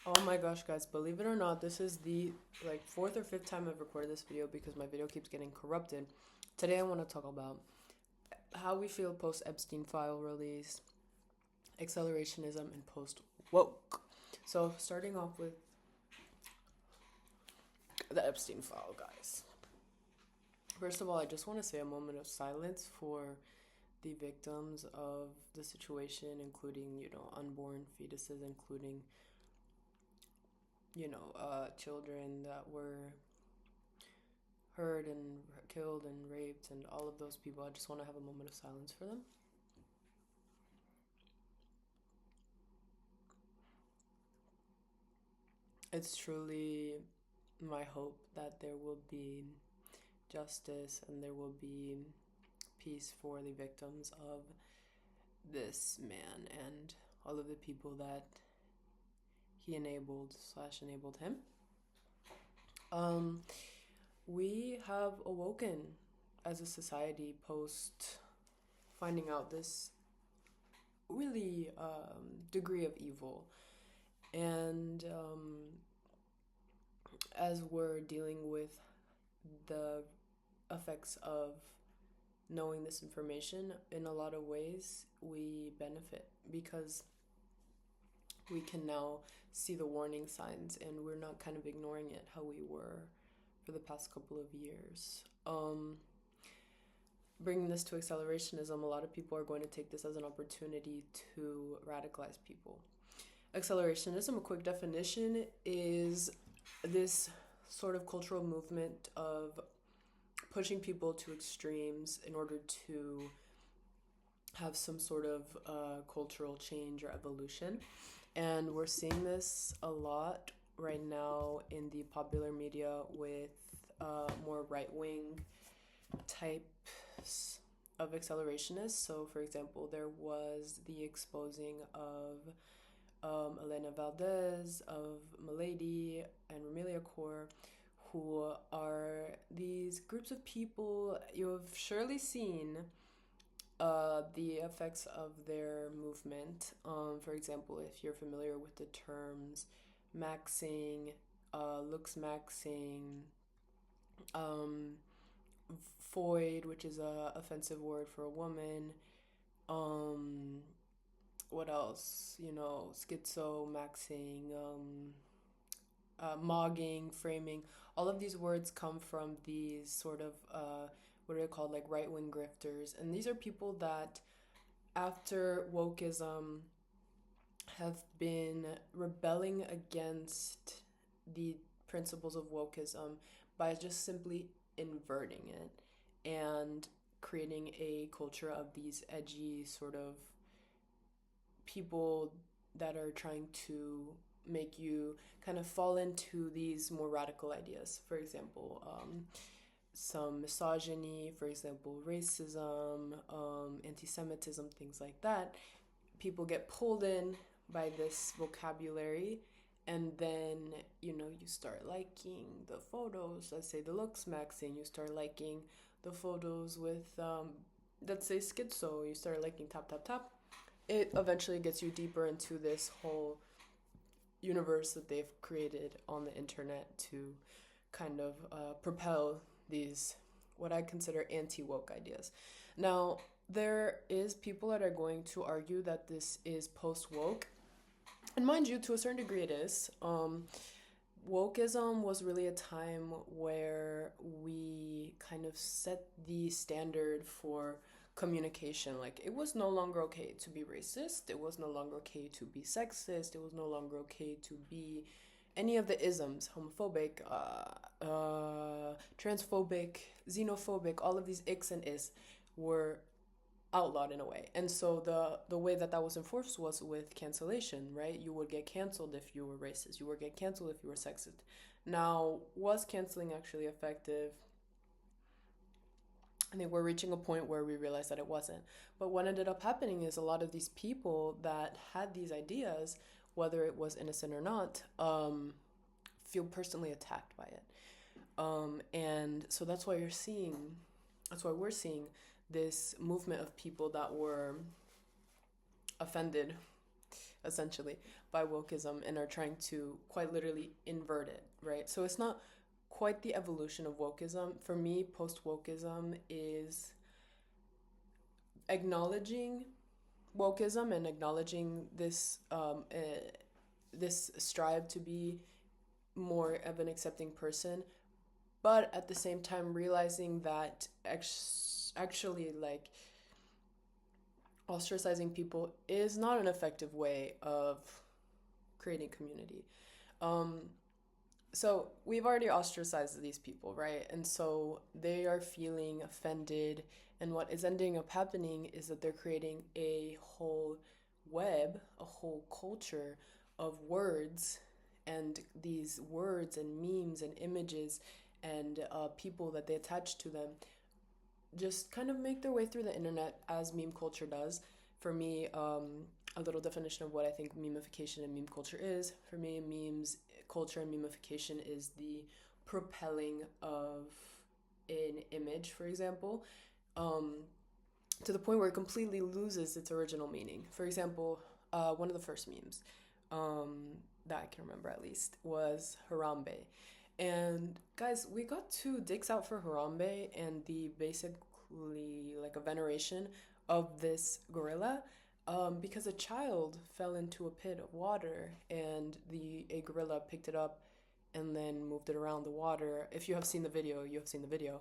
Oh my gosh, guys, believe it or not, this is the fourth or fifth time I've recorded this video because my video keeps getting corrupted. Today I want to talk about how we feel post Epstein file release, accelerationism, and post woke. So, starting off with the Epstein file, guys. First of all, I just want to say a moment of silence for the victims of the situation, including, unborn fetuses, including, children that were hurt and killed and raped and all of those people. I just want to have a moment of silence for them. It's truly my hope that there will be justice and there will be peace for the victims of this man and all of the people that he enabled slash enabled him. Um, we have awoken as a society post finding out this really degree of evil. And as we're dealing with the effects of knowing this information, in a lot of ways, we benefit because we can now see the warning signs and we're not kind of ignoring it how we were for the past couple of years. Bringing this to accelerationism, a lot of people are going to take this as an opportunity to radicalize people. Accelerationism, a quick definition, is this sort of cultural movement of pushing people to extremes in order to have some sort of cultural change or evolution. And we're seeing this a lot right now in the popular media with more right wing types of accelerationists. So, for example, there was the exposing of Elena Valdez, of Milady, and Romelia Core, who are these groups of people you have surely seen the effects of their movement. For example, if you're familiar with the terms maxing, looks maxing, um, void, which is a offensive word for a woman. Um, what else? Schizo, maxing, mogging, framing. All of these words come from these sort of what are they called, like right wing grifters, and these are people that after wokeism have been rebelling against the principles of wokeism by just simply inverting it and creating a culture of these edgy sort of people that are trying to make you kind of fall into these more radical ideas. For example, some misogyny, for example, racism, anti Semitism, things like that. People get pulled in by this vocabulary, and then you start liking the photos that say the looks maxing, you start liking the photos with that say schizo, you start liking tap tap tap. It eventually gets you deeper into this whole universe that they've created on the internet to kind of propel these what I consider anti-woke ideas. Now, there is people that are going to argue that this is post-woke, and mind you, to a certain degree it is. Wokeism was really a time where we kind of set the standard for communication. Like, it was no longer okay to be racist, it was no longer okay to be sexist, it was no longer okay to be any of the isms, homophobic, transphobic, xenophobic. All of these icks and is were outlawed in a way. And so the way that that was enforced was with cancellation, right? You would get canceled if you were racist. You would get canceled if you were sexist. Now, was canceling actually effective? I think we're reaching a point where we realize that it wasn't. But what ended up happening is a lot of these people that had these ideas, whether it was innocent or not, feel personally attacked by it. And so that's why we're seeing this movement of people that were offended essentially, by wokeism and are trying to quite literally invert it, right? So it's not quite the evolution of wokeism. For me, post wokeism is acknowledging wokeism and acknowledging this strive to be more of an accepting person, but at the same time realizing that actually like ostracizing people is not an effective way of creating community. Um, so we've already ostracized these people, right? And so they are feeling offended. And what is ending up happening is that they're creating a whole web, a whole culture of words, and these words and memes and images and people that they attach to them just kind of make their way through the internet as meme culture does. For me, a little definition of what I think memification and meme culture is. For me, memes culture and memification is the propelling of an image, for example, um, to the point where it completely loses its original meaning. For example, one of the first memes that I can remember at least was Harambe. And guys, we got two dicks out for Harambe and the basically like a veneration of this gorilla, because a child fell into a pit of water and the a gorilla picked it up and then moved it around the water. If you have seen the video, you have seen the video.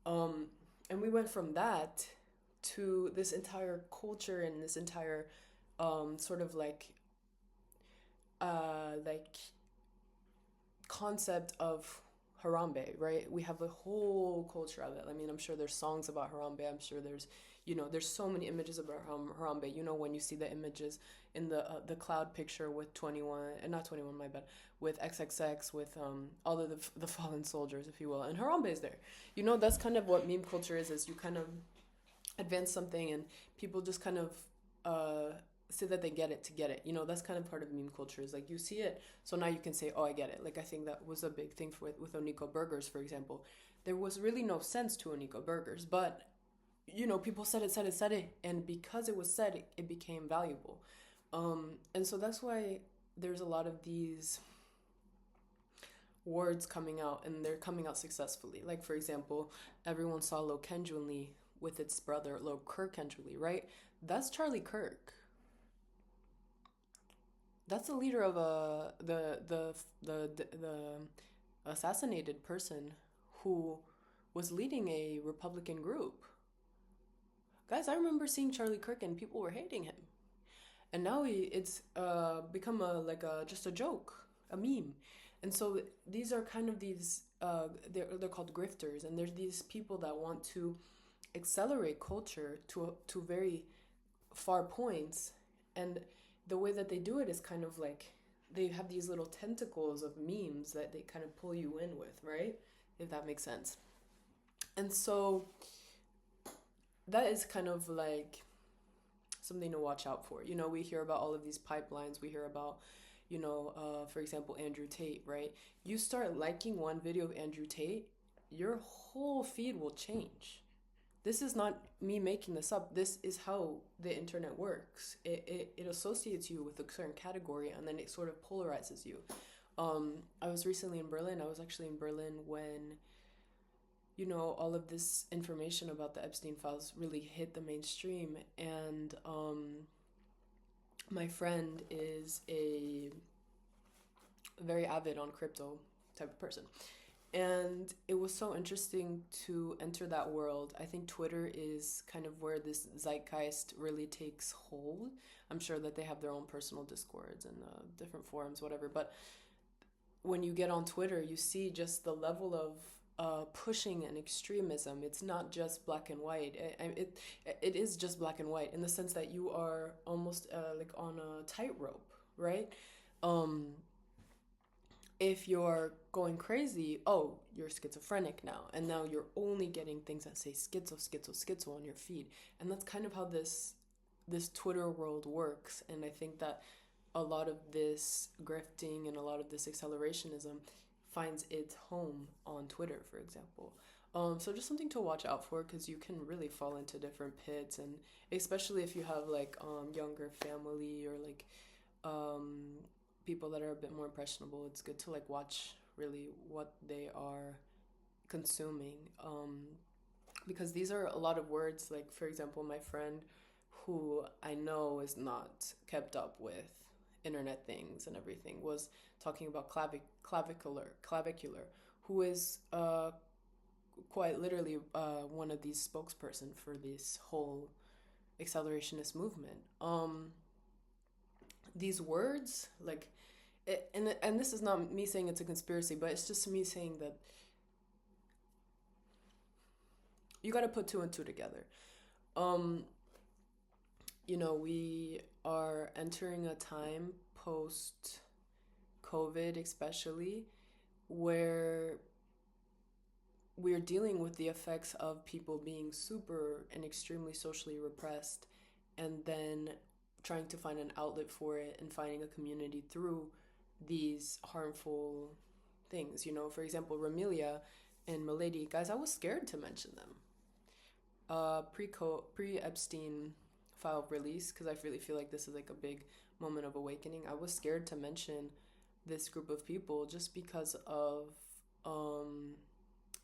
Um, and we went from that to this entire culture and this entire sort of like concept of Harambe, right? We have a whole culture of it. I mean, I'm sure there's songs about Harambe. I'm sure there's, there's so many images about Harambe. You know, when you see the images in the cloud picture with 21, and not 21, my bad, with XXX, with all of the fallen soldiers, if you will, and Harambe is there. You know, that's kind of what meme culture is you kind of advance something and people just kind of say that they get it to get it. You know, that's kind of part of meme culture is like you see it, so now you can say, oh, I get it. Like I think that was a big thing with Oniko burgers, for example. There was really no sense to Oniko burgers, but people said it, and because it was said, it became valuable. And so that's why there's a lot of these words coming out, and they're coming out successfully. Like for example, everyone saw Lo Kenjunli with its brother Lo Kirk Kenjunli, right? That's Charlie Kirk. That's the leader of the assassinated person who was leading a Republican group. Guys, I remember seeing Charlie Kirk and people were hating him, and now it's become just a joke, a meme. And so these are kind of these they're called grifters, and there's these people that want to accelerate culture to very far points, and the way that they do it is kind of like they have these little tentacles of memes that they kind of pull you in with, right? If that makes sense. And so that is kind of like something to watch out for. We hear about all of these pipelines. We hear about, for example, Andrew Tate, right? You start liking one video of Andrew Tate, your whole feed will change. This is not me making this up. This is how the internet works. It associates you with a certain category, and then it sort of polarizes you. I was recently in Berlin. I was actually in Berlin when, all of this information about the Epstein files really hit the mainstream. And my friend is a very avid on crypto type of person. And it was so interesting to enter that world. I think Twitter is kind of where this zeitgeist really takes hold. I'm sure that they have their own personal discords and different forums, whatever. But when you get on Twitter, you see just the level of pushing and extremism. It's not just black and white. It is just black and white in the sense that you are almost like on a tightrope, right? If you're going crazy, oh, you're schizophrenic now. And now you're only getting things that say schizo on your feed. And that's kind of how this Twitter world works. And I think that a lot of this grifting and a lot of this accelerationism finds its home on Twitter, for example. So just something to watch out for, because you can really fall into different pits, and especially if you have like younger family or like um, people that are a bit more impressionable, it's good to like watch really what they are consuming, because these are a lot of words. Like for example, my friend who I know is not kept up with internet things and everything was talking about clavicular, who is quite literally one of these spokesperson for this whole accelerationist movement. These words, like, and this is not me saying it's a conspiracy, but it's just me saying that you got to put two and two together. Um, we are entering a time post COVID, especially, where we're dealing with the effects of people being super and extremely socially repressed, and then trying to find an outlet for it and finding a community through these harmful things. For example, Ramelia and Milady, guys, I was scared to mention them. Pre Epstein file release, because I really feel like this is like a big moment of awakening. I was scared to mention this group of people just because of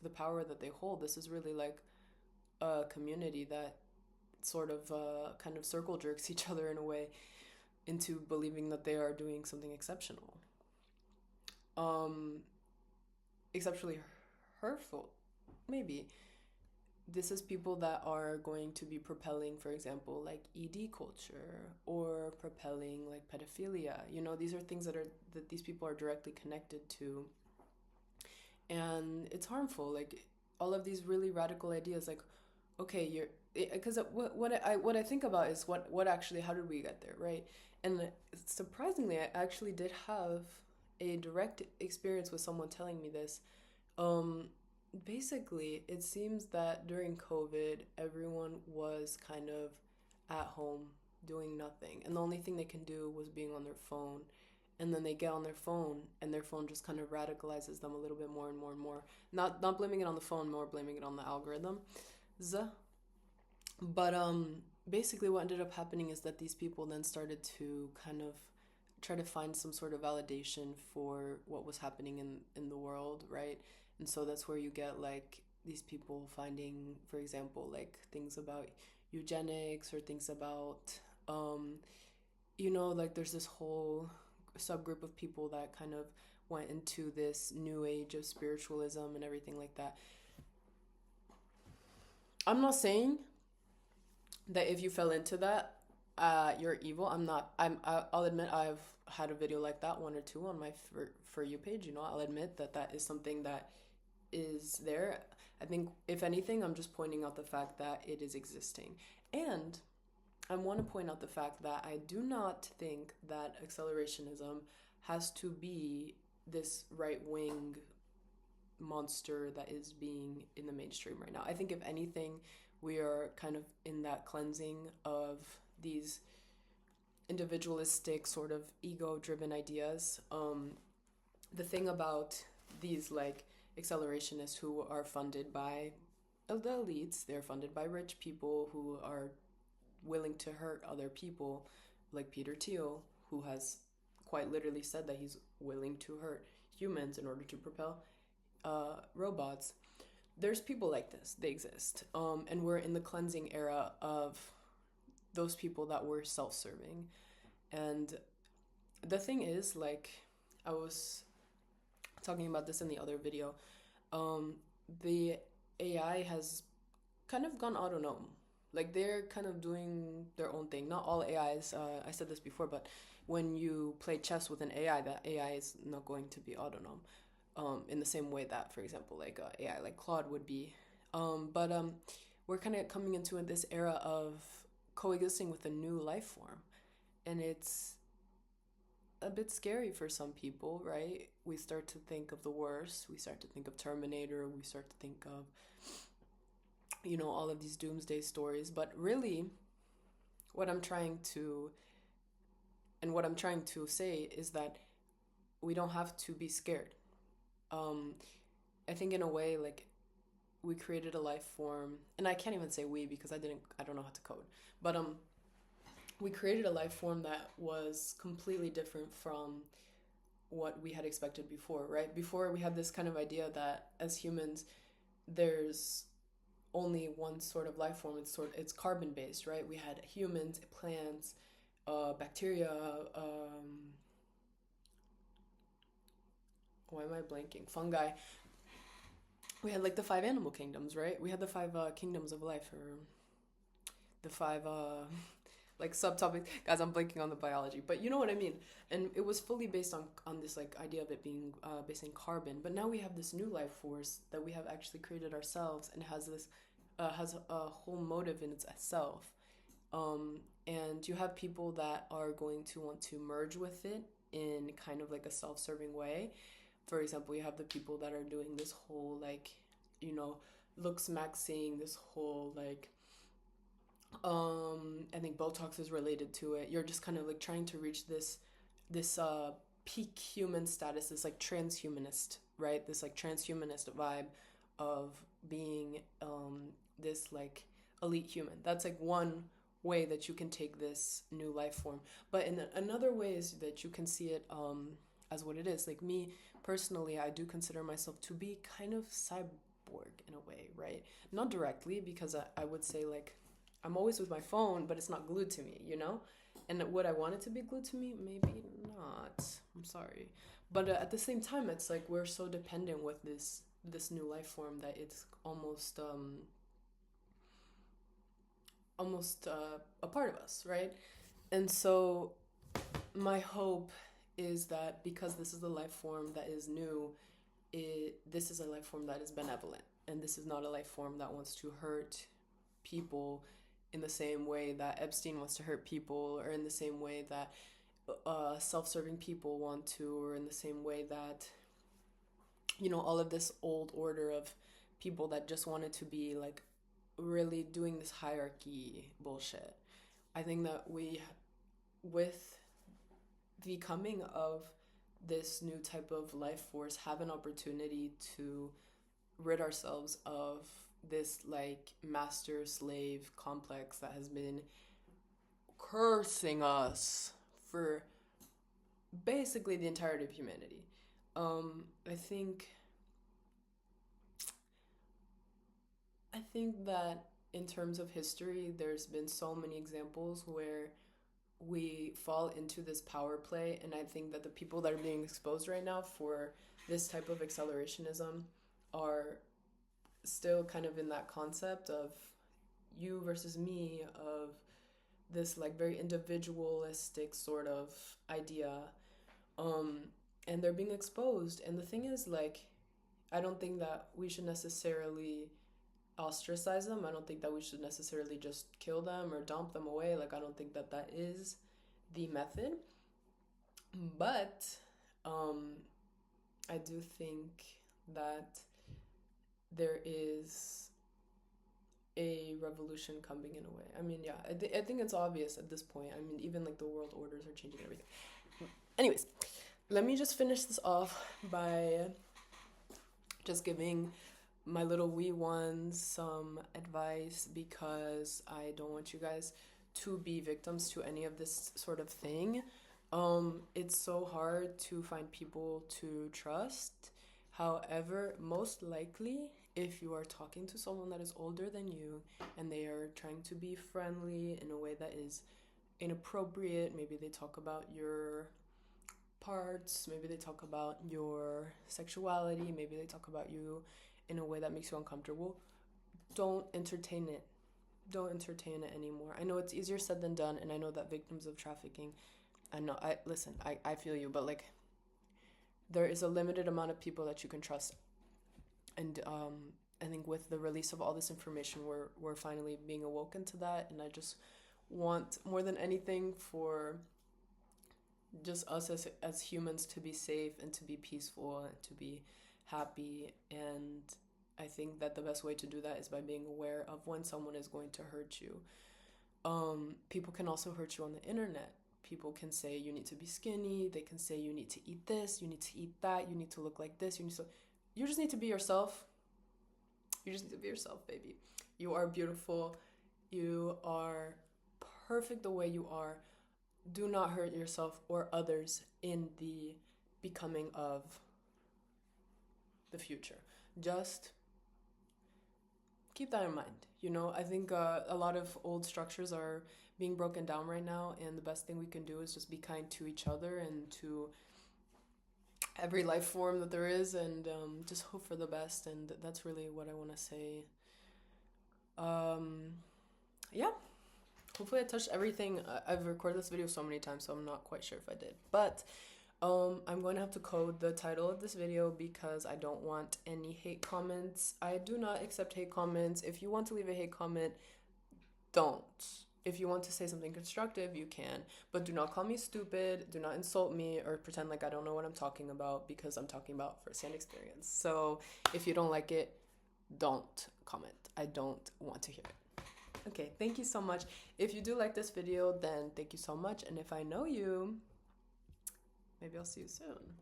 the power that they hold. This is really like a community that sort of kind of circle jerks each other in a way into believing that they are doing something exceptional, um, exceptionally hurtful, maybe. This is people that are going to be propelling, for example, like ED culture or propelling like pedophilia. These are things that these people are directly connected to, and it's harmful. Like all of these really radical ideas, like, okay, you're, because what I think about is what actually, how did we get there, right? And surprisingly, I actually did have a direct experience with someone telling me this. um Basically, it seems that during COVID, everyone was kind of at home doing nothing, and the only thing they can do was being on their phone. And then they get on their phone, and their phone just kind of radicalizes them a little bit more and more and more. Not blaming it on the phone, more blaming it on the algorithm. But basically, what ended up happening is that these people then started to kind of try to find some sort of validation for what was happening in the world, right? And so that's where you get like these people finding, for example, like things about eugenics or things about, like there's this whole subgroup of people that kind of went into this new age of spiritualism and everything like that. I'm not saying that if you fell into that, you're evil. I'm not. I'll admit I've had a video like that, one or two, on my for you page. I'll admit that is something that is there. I think if anything, I'm just pointing out the fact that it is existing, and I want to point out the fact that I do not think that accelerationism has to be this right wing monster that is being in the mainstream right now. I think if anything, we are kind of in that cleansing of these individualistic sort of ego driven ideas. The thing about these like accelerationists who are funded by the elites, they're funded by rich people who are willing to hurt other people, like Peter Thiel, who has quite literally said that he's willing to hurt humans in order to propel robots. There's people like this, they exist, and we're in the cleansing era of those people that were self-serving. And the thing is, like, I was talking about this in the other video, the AI has kind of gone autonome. Like, they're kind of doing their own thing. Not all AIs, I said this before, but when you play chess with an AI, that AI is not going to be autonome, in the same way that, for example, like AI like Claude would be. But we're kind of coming into this era of coexisting with a new life form. And it's a bit scary for some people, right? We start to think of the worst. We start to think of Terminator. We start to think of, all of these doomsday stories. But really, what I'm trying to say is that we don't have to be scared. I think in a way, like, we created a life form, and I can't even say we because I don't know how to code, but we created a life form that was completely different from what we had expected before, right? Before we had this kind of idea that as humans, there's only one sort of life form. It's carbon based, right? We had humans, plants, bacteria. Why am I blanking? Fungi. We had like the five animal kingdoms, right? We had the five kingdoms of life, or the five like subtopics. Guys, I'm blanking on the biology, but you know what I mean. And it was fully based on this like idea of it being based in carbon. But now we have this new life force that we have actually created ourselves, and has a whole motive in itself. And you have people that are going to want to merge with it in kind of like a self-serving way. For example, you have the people that are doing this whole like, looks maxing, this whole like, I think Botox is related to it. You're just kind of like trying to reach this peak human status, this like transhumanist, right? This like transhumanist vibe of being this like elite human. That's like one way that you can take this new life form. But in another way is that you can see it as what it is. Like me personally, I do consider myself to be kind of cyborg in a way, right? Not directly, because I would say like I'm always with my phone, but it's not glued to me, you know? And would I want it to be glued to me? Maybe not. I'm sorry. But at the same time, it's like we're so dependent with this new life form that it's almost a part of us, right? And so my hope is that because this is the life form that is new, this is a life form that is benevolent, and this is not a life form that wants to hurt people in the same way that Epstein wants to hurt people, or in the same way that self-serving people want to, or in the same way that, all of this old order of people that just wanted to be like really doing this hierarchy bullshit. I think that with the coming of this new type of life force, have an opportunity to rid ourselves of this like master slave complex that has been cursing us for basically the entirety of humanity. I think that in terms of history, there's been so many examples where we fall into this power play, and I think that the people that are being exposed right now for this type of accelerationism are still kind of in that concept of you versus me, of this like very individualistic sort of idea. And they're being exposed, and the thing is, like, I don't think that we should necessarily ostracize them. I don't think that we should necessarily just kill them or dump them away. Like, I don't think that that is the method. But I do think that there is a revolution coming in a way. I mean, yeah, I think it's obvious at this point. I mean, even like the world orders are changing everything. Anyways, let me just finish this off by just giving my little wee ones some advice, because I don't want you guys to be victims to any of this sort of thing. It's so hard to find people to trust. However, most likely, if you are talking to someone that is older than you and they are trying to be friendly in a way that is inappropriate, maybe they talk about your parts, maybe they talk about your sexuality, maybe they talk about you in a way that makes you uncomfortable, don't entertain it. Don't entertain it anymore. I know it's easier said than done, and I know that victims of trafficking, I feel you, but like, there is a limited amount of people that you can trust. And I think with the release of all this information, we're finally being awoken to that, and I just want more than anything for just us as humans to be safe and to be peaceful and to be happy. And I think that the best way to do that is by being aware of when someone is going to hurt you. People can also hurt you on the internet. People can say you need to be skinny. They can say you need to eat this, you need to eat that, you need to look like this. You just need to be yourself. You just need to be yourself, baby. You are beautiful. You are perfect the way you are. Do not hurt yourself or others in the becoming of the future. Just keep that in mind. You know, I think a lot of old structures are being broken down right now, and the best thing we can do is just be kind to each other and to every life form that there is, and just hope for the best. And that's really what I want to say. Um, yeah, hopefully I touched everything. I've recorded this video so many times, so I'm not quite sure if I did. But I'm going to have to code the title of this video because I don't want any hate comments. I do not accept hate comments. If you want to leave a hate comment, don't. If you want to say something constructive, you can. But do not call me stupid, do not insult me, or pretend like I don't know what I'm talking about, because I'm talking about firsthand experience. So if you don't like it, don't comment. I don't want to hear it. Okay, thank you so much. If you do like this video, then thank you so much. And if I know you, maybe I'll see you soon.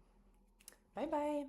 Bye bye.